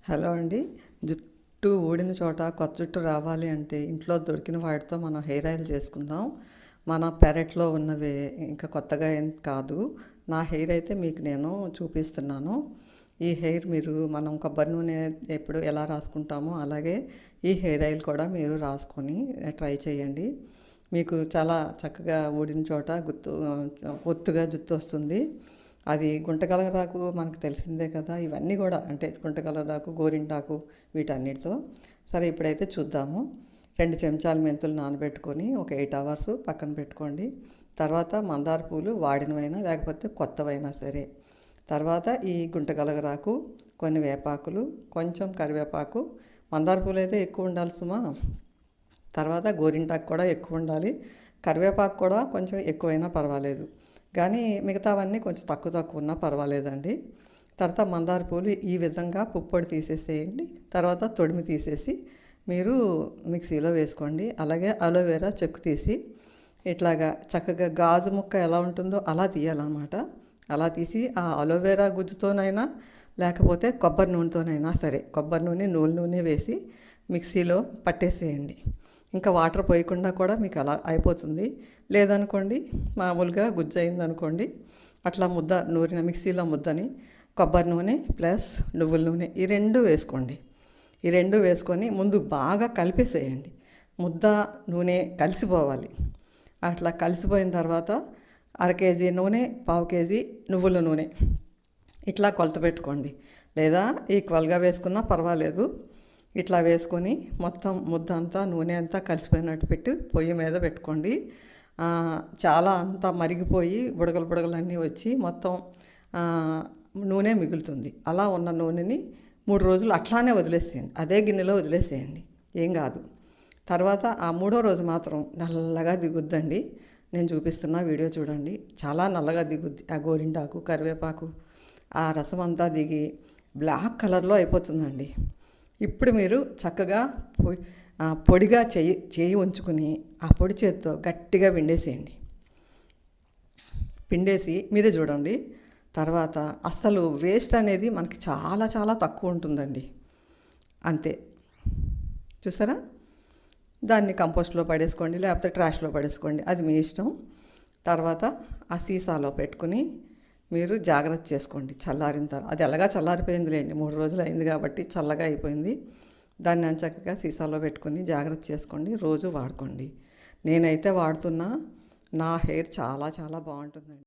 Hello అండి. జుట్టు ఊడిన చోట కొత్త జుట్టు రావాలి అంటే ఇంట్లో దొరికిన వాటితో మనం హెయిర్ ఆయిల్ చేసుకుందాం. మన పెరట్లో ఉన్నవే, ఇంకా కొత్తగా ఏం కాదు. నా హెయిర్ అయితే మీకు నేను చూపిస్తున్నాను. ఈ హెయిర్ మనం కొబ్బరి నూనె ఎప్పుడు ఎలా రాసుకుంటామో అలాగే ఈ హెయిర్ ఆయిల్ కూడా మీరు రాసుకొని ట్రై చేయండి. మీకు చాలా చక్కగా ఊడిన చోట ఒత్తుగా జుట్టు వస్తుంది. అది గుంటగలగరాకు మనకు తెలిసిందే కదా. ఇవన్నీ కూడా అంటే గుంటగలగరాకు, గోరింటాకు, వీటన్నిటితో. సరే, ఇప్పుడైతే చూద్దాము. 2 చెంచాలు మెంతులు నానబెట్టుకొని ఒక 8 అవర్స్ పక్కన పెట్టుకోండి. తర్వాత మందార పూలు వాడినవైనా లేకపోతే కొత్తవైనా సరే. తర్వాత ఈ గుంటగలగరాకు, కొన్ని వేపాకులు, కొంచెం కరివేపాకు, మందార పూలు అయితే ఎక్కువ ఉండాలి సుమా. తర్వాత గోరింటాకు కూడా ఎక్కువ ఉండాలి. కరివేపాకు కూడా కొంచెం ఎక్కువైనా పర్వాలేదు, కానీ మిగతావన్నీ కొంచెం తక్కువ తక్కువ ఉన్నా పర్వాలేదండి. తర్వాత మందార పూలు ఈ విధంగా పుప్పొడి తీసేసేయండి. తర్వాత తొడిమి తీసేసి మీరు మిక్సీలో వేసుకోండి. అలాగే అలోవెరా చెక్కు తీసి ఇట్లాగా చక్కగా గాజు ముక్క ఎలా ఉంటుందో అలా తీయాలన్నమాట. అలా తీసి ఆ అలోవెరా గుజ్జుతోనైనా లేకపోతే కొబ్బరి నూనెతోనైనా సరే, కొబ్బరి నూనె, నూనె వేసి మిక్సీలో పట్టేసేయండి. ఇంకా వాటర్ పోయకుండా కూడా మీకు అలా అయిపోతుంది. లేదనుకోండి, మామూలుగా గుజ్జు అయిందనుకోండి, అట్లా ముద్ద నూరిన మిక్సీలో ముద్దని కొబ్బరి నూనె ప్లస్ నువ్వుల నూనె ఈ రెండు వేసుకోండి. ఈ రెండు వేసుకొని ముందు బాగా కలిపేసేయండి. ముద్ద నూనె కలిసిపోవాలి. అట్లా కలిసిపోయిన తర్వాత 1/2 కేజీ నూనె, 1/2 కేజీ నువ్వుల నూనె ఇట్లా కొలత పెట్టుకోండి. లేదా ఈక్వల్గా వేసుకున్నా పర్వాలేదు. ఇట్లా వేసుకొని మొత్తం ముద్ద అంతా, నూనె అంతా కలిసిపోయినట్టు పెట్టి పొయ్యి మీద పెట్టుకోండి. చాలా అంతా మరిగిపోయి బుడగలు బుడగలన్నీ వచ్చి మొత్తం నూనె మిగులుతుంది. అలా ఉన్న నూనెని 3 రోజులు అట్లానే వదిలేసేయండి. అదే గిన్నెలో వదిలేసేయండి, ఏం కాదు. తర్వాత ఆ 3వ రోజు మాత్రం నల్లగా దిగుద్దండి. నేను చూపిస్తున్న వీడియో చూడండి, చాలా నల్లగా దిగుద్ది. ఆ గోరింటాకు, కరివేపాకు ఆ రసం అంతా దిగి బ్లాక్ కలర్లో అయిపోతుందండి. ఇప్పుడు మీరు చక్కగా పొడిగా చేయి ఉంచుకుని ఆ పొడి చేతితో గట్టిగా పిండేసేయండి. పిండేసి మీరే చూడండి. తర్వాత అసలు వేస్ట్ అనేది మనకి చాలా చాలా తక్కువ ఉంటుందండి. అంతే, చూసారా? దాన్ని కంపోస్ట్లో పడేసుకోండి, లేకపోతే ట్రాష్లో పడేసుకోండి, అది మీ ఇష్టం. తర్వాత ఆ సీసాలో పెట్టుకుని మీరు జాగ్రత్త చేసుకోండి. చల్లారిన తర్వాత అది ఎలాగా చల్లారిపోయిందిలేండి, 3 రోజులు అయింది కాబట్టి చల్లగా అయిపోయింది. దాన్ని చక్కగా సీసాలో పెట్టుకుని జాగ్రత్త చేసుకోండి. రోజు వాడుకోండి. నేనైతే వాడుతున్నా. నా హెయిర్ చాలా చాలా బాగుంటుందండి.